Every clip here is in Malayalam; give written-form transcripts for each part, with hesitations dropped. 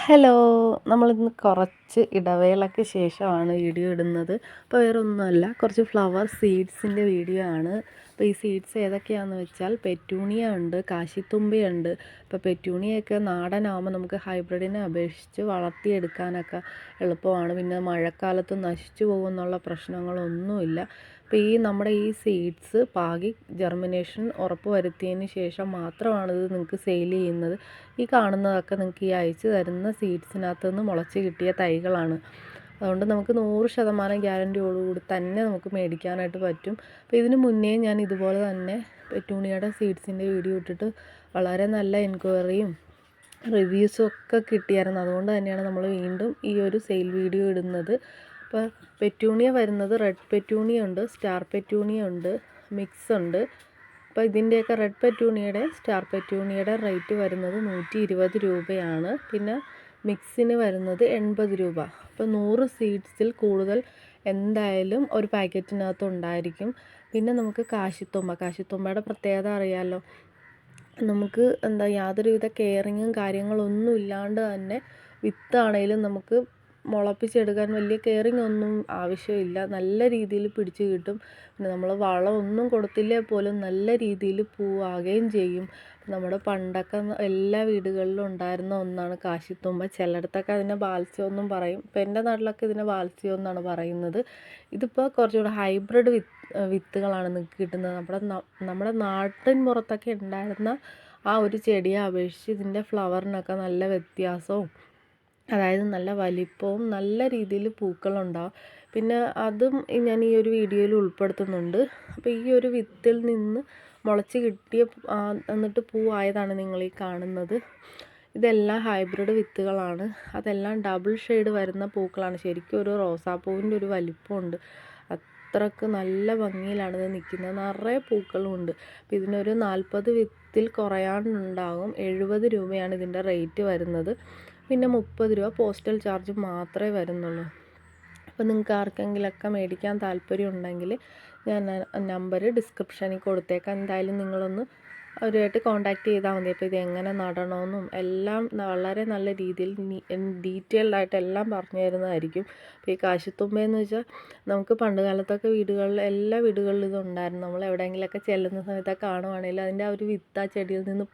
ഹലോ, നമ്മളിന്ന് കുറച്ച് ഇടവേളയ്ക്ക് ശേഷമാണ് വീഡിയോ ഇടുന്നത്. അപ്പോൾ വേറെ ഒന്നുമല്ല, കുറച്ച് ഫ്ലവർ സീഡ്സിൻ്റെ വീഡിയോ ആണ്. അപ്പോൾ ഈ സീഡ്സ് ഏതൊക്കെയാണെന്ന് വെച്ചാൽ പെറ്റൂണിയ ഉണ്ട്, കാശിത്തുമ്പയുണ്ട്. ഇപ്പോൾ പെറ്റൂണിയൊക്കെ നാടനാകുമ്പോൾ നമുക്ക് ഹൈബ്രിഡിനെ അപേക്ഷിച്ച് വളർത്തിയെടുക്കാനൊക്കെ എളുപ്പമാണ്. പിന്നെ മഴക്കാലത്ത് നശിച്ചു പോകുമെന്നുള്ള പ്രശ്നങ്ങളൊന്നുമില്ല. അപ്പോൾ നമ്മുടെ ഈ സീഡ്സ് പാകി ജെർമിനേഷൻ ഉറപ്പ് വരുത്തിയതിന് ശേഷം മാത്രമാണ് ഇത് നിങ്ങൾക്ക് സെയിൽ ചെയ്യുന്നത്. ഈ കാണുന്നതൊക്കെ നിങ്ങൾക്ക് ഈ അയച്ചു തരുന്ന സീഡ്സിനകത്ത് നിന്ന് മുളച്ച് കിട്ടിയ തൈകളാണ്. അതുകൊണ്ട് നമുക്ക് 100% ഗ്യാരൻറ്റിയോടുകൂടി തന്നെ നമുക്ക് മേടിക്കാനായിട്ട് പറ്റും. അപ്പോൾ ഇതിന് മുന്നേ ഞാൻ ഇതുപോലെ തന്നെ പെറ്റൂണിയയുടെ സീഡ്സിൻ്റെ വീഡിയോ ഇട്ടിട്ട് വളരെ നല്ല എൻക്വയറിയും റിവ്യൂസും ഒക്കെ കിട്ടിയായിരുന്നു. അതുകൊണ്ട് തന്നെയാണ് നമ്മൾ വീണ്ടും ഈ ഒരു സെയിൽ വീഡിയോ ഇടുന്നത്. അപ്പോൾ പെറ്റൂണിയ വരുന്നത് റെഡ് പെറ്റൂണിയ ഉണ്ട്, സ്റ്റാർ പെറ്റൂണിയ ഉണ്ട്, മിക്സ് ഉണ്ട്. അപ്പോൾ ഇതിൻ്റെയൊക്കെ റെഡ് പെറ്റൂണിയയുടെ സ്റ്റാർ പെറ്റൂണിയയുടെ റേറ്റ് വരുന്നത് 120 രൂപയാണ്. പിന്നെ മിക്സിന് വരുന്നത് 80 രൂപ. അപ്പോൾ 100 സീഡ്സിൽ കൂടുതൽ എന്തായാലും ഒരു പാക്കറ്റിനകത്ത് ഉണ്ടായിരിക്കും. പിന്നെ നമുക്ക് കാശിത്തുമ്പയുടെ പ്രത്യേകത അറിയാമല്ലോ. നമുക്ക് യാതൊരുവിധ കെയറിങ്ങും കാര്യങ്ങളൊന്നും ഇല്ലാണ്ട് തന്നെ വിത്താണേലും നമുക്ക് മുളപ്പിച്ചെടുക്കാൻ വലിയ കെയറിങ് ഒന്നും ആവശ്യമില്ല. നല്ല രീതിയിൽ പിടിച്ച് കിട്ടും. പിന്നെ നമ്മൾ വളമൊന്നും കൊടുത്തില്ലേ പോലും നല്ല രീതിയിൽ പൂവാകുകയും ചെയ്യും. നമ്മുടെ പണ്ടൊക്കെ എല്ലാ വീടുകളിലും ഉണ്ടായിരുന്ന ഒന്നാണ് കാശിത്തുമ്പ. ചിലയിടത്തൊക്കെ അതിനെ ബാൽസ്യം എന്നും പറയും. ഇപ്പോൾ എൻ്റെ നാട്ടിലൊക്കെ ഇതിനെ ബാൽസ്യം എന്നാണ് പറയുന്നത്. ഇതിപ്പോൾ കുറച്ചുകൂടെ ഹൈബ്രിഡ് വിത്തുകളാണ് നിങ്ങൾക്ക് കിട്ടുന്നത്. നമ്മുടെ നാട്ടിൻ പുറത്തൊക്കെ ഉണ്ടായിരുന്ന ആ ഒരു ചെടിയെ അപേക്ഷിച്ച് ഇതിൻ്റെ ഫ്ലവറിനൊക്കെ നല്ല വ്യത്യാസവും, അതായത് നല്ല വലിപ്പവും നല്ല രീതിയിൽ പൂക്കളുണ്ടാവും. പിന്നെ അതും ഞാൻ ഈ ഒരു വീഡിയോയിൽ ഉൾപ്പെടുത്തുന്നുണ്ട്. അപ്പോൾ ഈ ഒരു വിത്തിൽ നിന്ന് മുളച്ച് കിട്ടിയ എന്നിട്ട് പൂവായതാണ് നിങ്ങൾ ഈ കാണുന്നത്. ഇതെല്ലാം ഹൈബ്രിഡ് വിത്തുകളാണ്. അതെല്ലാം ഡബിൾ ഷെയ്ഡ് വരുന്ന പൂക്കളാണ്. ശരിക്കും ഒരു റോസാപ്പൂവിൻ്റെ ഒരു വലിപ്പമുണ്ട്. അത്രക്ക് നല്ല ഭംഗിയിലാണ് ഇത് നിൽക്കുന്നത്. നിറയെ പൂക്കളുമുണ്ട്. അപ്പോൾ ഇതിനൊരു 40 വിത്തിൽ കുറയാനുണ്ടാകും. 70 രൂപയാണ് ഇതിൻ്റെ റേറ്റ് വരുന്നത്. പിന്നെ 30 രൂപ പോസ്റ്റൽ ചാർജ് മാത്രമേ വരുന്നുള്ളൂ. അപ്പോൾ നിങ്ങൾക്ക് ആർക്കെങ്കിലുമൊക്കെ മേടിക്കാൻ താല്പര്യം ഉണ്ടെങ്കിൽ ഞാൻ നമ്പർ ഡിസ്ക്രിപ്ഷനിൽ കൊടുത്തേക്കാം. എന്തായാലും നിങ്ങളൊന്ന് അവരുമായിട്ട് കോൺടാക്റ്റ് ചെയ്താൽ മതി. അപ്പോൾ ഇത് എങ്ങനെ നടണമെന്നും എല്ലാം വളരെ നല്ല രീതിയിൽ ഡീറ്റെയിൽഡ് ആയിട്ട് എല്ലാം പറഞ്ഞു തരുന്നതായിരിക്കും. അപ്പോൾ ഈ കാശിത്തുമ്പയെന്ന് വെച്ചാൽ നമുക്ക് പണ്ട് കാലത്തൊക്കെ എല്ലാ വീടുകളിലും ഇതുണ്ടായിരുന്നു. നമ്മൾ എവിടെയെങ്കിലുമൊക്കെ ചെല്ലുന്ന സമയത്തൊക്കെ കാണുവാണെങ്കിൽ അതിൻ്റെ ആ ഒരു വിത്ത് ആ ചെടിയിൽ നിന്ന്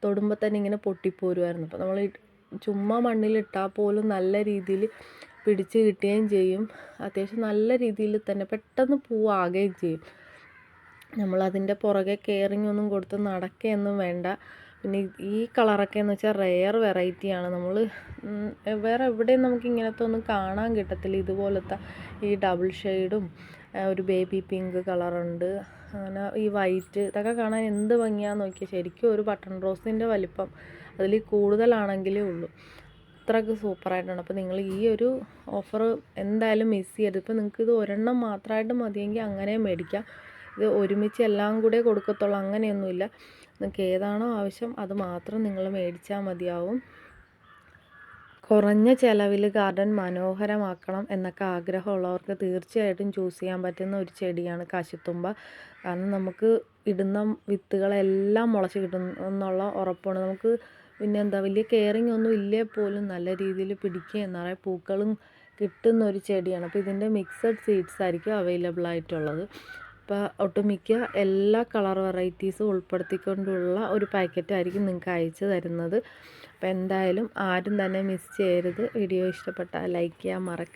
തൊടുമ്പോൾ തന്നെ ഇങ്ങനെ പൊട്ടിപ്പോരുമായിരുന്നു. അപ്പോൾ നമ്മൾ ചുമ്മാ മണ്ണിലിട്ടാൽ പോലും നല്ല രീതിയിൽ പിടിച്ച് കിട്ടുകയും ചെയ്യും. അത്യാവശ്യം നല്ല രീതിയിൽ തന്നെ പെട്ടെന്ന് പൂവാകുകയും ചെയ്യും. നമ്മളതിൻ്റെ പുറകെ കെയറിങ് ഒന്നും കൊടുത്ത് നടക്കുകയൊന്നും വേണ്ട. പിന്നെ ഈ കളറൊക്കെ എന്ന് വെച്ചാൽ റെയർ വെറൈറ്റിയാണ്. നമ്മൾ വേറെ എവിടെയും നമുക്ക് ഇങ്ങനത്തെ ഒന്നും കാണാൻ കിട്ടത്തില്ല. ഇതുപോലത്തെ ഈ ഡബിൾ ഷെയ്ഡും ഒരു ബേബി പിങ്ക് കളറുണ്ട്, അങ്ങനെ ഈ വൈറ്റ്, ഇതൊക്കെ കാണാൻ എന്ത് ഭംഗിയാന്ന് നോക്കിയാൽ ശരിക്കും ഒരു ബട്ടൺ റോസിൻ്റെ വലിപ്പം അതിൽ കൂടുതലാണെങ്കിലേ ഉള്ളൂ. അത്രയ്ക്ക് സൂപ്പറായിട്ടാണ്. അപ്പോൾ നിങ്ങൾ ഈ ഒരു ഓഫർ എന്തായാലും മിസ് ചെയ്യരുത്. ഇപ്പോൾ നിങ്ങൾക്ക് ഇത് ഒരെണ്ണം മാത്രമായിട്ട് മതിയെങ്കിൽ അങ്ങനെ മേടിക്കാം. ഇത് ഒരുമിച്ച് എല്ലാം കൂടെ കൊടുക്കത്തുള്ളൂ അങ്ങനെയൊന്നുമില്ല. നിങ്ങൾക്ക് ഏതാണോ ആവശ്യം അത് മാത്രം നിങ്ങൾ മേടിച്ചാൽ മതിയാവും. കുറഞ്ഞ ചിലവിൽ ഗാർഡൻ മനോഹരമാക്കണം എന്നൊക്കെ ആഗ്രഹമുള്ളവർക്ക് തീർച്ചയായിട്ടും ചൂസ് ചെയ്യാൻ പറ്റുന്ന ഒരു ചെടിയാണ് കാശിത്തുമ്പ. കാരണം നമുക്ക് ഇടുന്ന വിത്തുകളെല്ലാം മുളച്ച് കിട്ടും എന്നുള്ള ഉറപ്പാണ് നമുക്ക്. പിന്നെ വലിയ കെയറിങ് ഒന്നും ഇല്ലേ പോലും നല്ല രീതിയിൽ പിടിക്കുകയും നിറയെ പൂക്കളും കിട്ടുന്ന ഒരു ചെടിയാണ്. അപ്പോൾ ഇതിൻ്റെ മിക്സഡ് സീഡ്സ് ആയിരിക്കും അവൈലബിൾ ആയിട്ടുള്ളത്. അപ്പോൾ ഒട്ടുമിക്ക എല്ലാ കളർ വെറൈറ്റീസും ഉൾപ്പെടുത്തിക്കൊണ്ടുള്ള ഒരു പാക്കറ്റായിരിക്കും നിങ്ങൾക്ക് അയച്ചു തരുന്നത്. അപ്പോൾ എന്തായാലും ആരും തന്നെ മിസ് ചെയ്യരുത്. വീഡിയോ ഇഷ്ടപ്പെട്ടാൽ ലൈക്ക് ചെയ്യാൻ മറക്കരുത്.